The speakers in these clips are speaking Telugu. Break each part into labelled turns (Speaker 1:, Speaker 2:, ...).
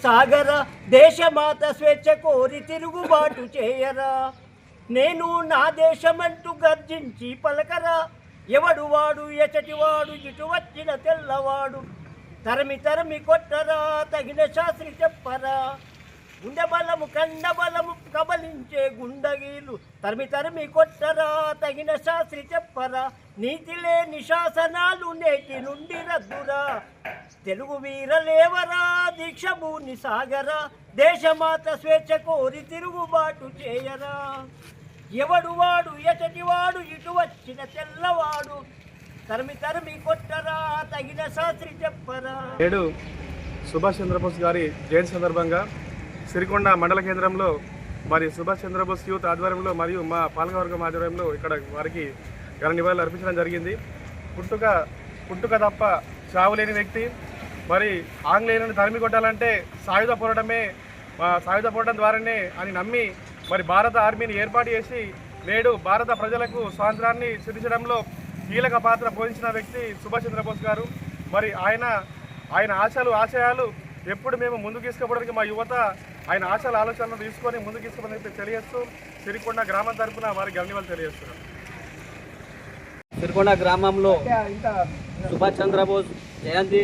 Speaker 1: సాగరా, దేశమాత స్వేచ్ఛ కోరి తిరుగుబాటు చేయరా, నేను నా దేశమంటూ గర్జించి పలకరా, ఎవడు వాడు ఎచటివాడు ఇటు వచ్చిన తెల్లవాడు, తరమి తరమి కొట్టరా తగిన శాస్త్రి చెప్పరా, గుండె బలము కండ బలము కబలించే గుండగీలు, తరమి తరమి కొట్టరా తగిన శాస్త్రి చెప్పరా, నీతి లేని శాసనాలు నేటి నుండి రద్దురా, తెలుగు వీరలేవరా దీక్షభూని సాగరా, దేశమాత స్వేచ్ఛ కోరి తిరుగుబాటు చేయరా, ఎవడు వాడు ఎచటివాడు ఇటు వచ్చిన తెల్లవాడు, తరమి తరమి కొట్టరా తగిన శాస్త్రి చెప్పరా.
Speaker 2: నేడు సుభాష్ చంద్రబోస్ గారి జయంతి సందర్భంగా సిరికొండ మండల కేంద్రంలో మరి సుభాష్ చంద్రబోస్ యూత్ ఆధ్వర్యంలో మరియు మా పాలకవర్గం ఆధ్వర్యంలో ఇక్కడ వారికి ఘన నివాళులు అర్పించడం జరిగింది. పుట్టుక తప్ప చావు లేని వ్యక్తి, మరి ఆంగ్లేయులను తరిమి కొట్టాలంటే సాయుధ పోరాటం ద్వారానే అని నమ్మి మరి భారత ఆర్మీని ఏర్పాటు చేసి నేడు భారత ప్రజలకు స్వాతంత్రాన్ని సిద్ధించడంలో కీలక పాత్ర పోషించిన వ్యక్తి సుభాష్ చంద్రబోస్ గారు. మరి ఆయన ఆశయాలు ఎప్పుడు మేము ముందుకు తీసుకుపోవడానికి మా యువత ఆయన ఆలోచనలు తీసుకొని ముందుకు తీసుకుపోవడానికి తెలియజేస్తూ సిరికొండ గ్రామం తరఫున వారికి ధన్యవాదాలు తెలియజేస్తున్నాం.
Speaker 3: సిరికొండ గ్రామంలో సుభాష్ చంద్రబోస్ జయంతి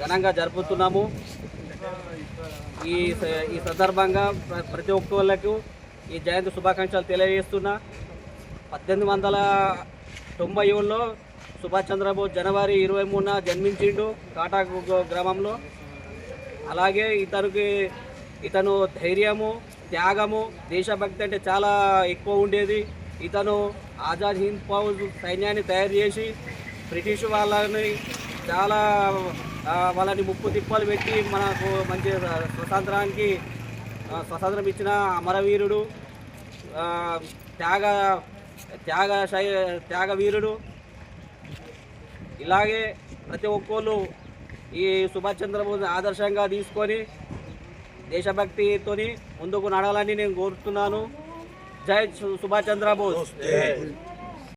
Speaker 3: ఘనంగా జరుపుతున్నాము. ఈ సందర్భంగా ప్రతి ఒక్కళ్ళకు ఈ జయంతి శుభాకాంక్షలు తెలియజేస్తున్నా. 1897లో సుభాష్ చంద్రబోస్ జనవరి 23న జన్మించిండు కాటాకు గ్రామంలో. అలాగే ఇతను ధైర్యము, త్యాగము, దేశభక్తి అంటే చాలా ఎక్కువ ఉండేది. ఇతను ఆజాద్ హింద్ ఫౌజ్ సైన్యాన్ని తయారు చేసి బ్రిటిష్ వాళ్ళని ముప్పు తిప్పలు పెట్టి మనకు మంచి స్వతంత్రం ఇచ్చిన అమరవీరుడు, త్యాగవీరుడు. ఇలాగే ప్రతి ఒక్కళ్ళు ఈ సుభాష్ చంద్రబోస్ ఆదర్శంగా తీసుకొని దేశభక్తితో ముందుకు నడవాలని నేను కోరుతున్నాను. జై సుభాష్ చంద్రబోస్.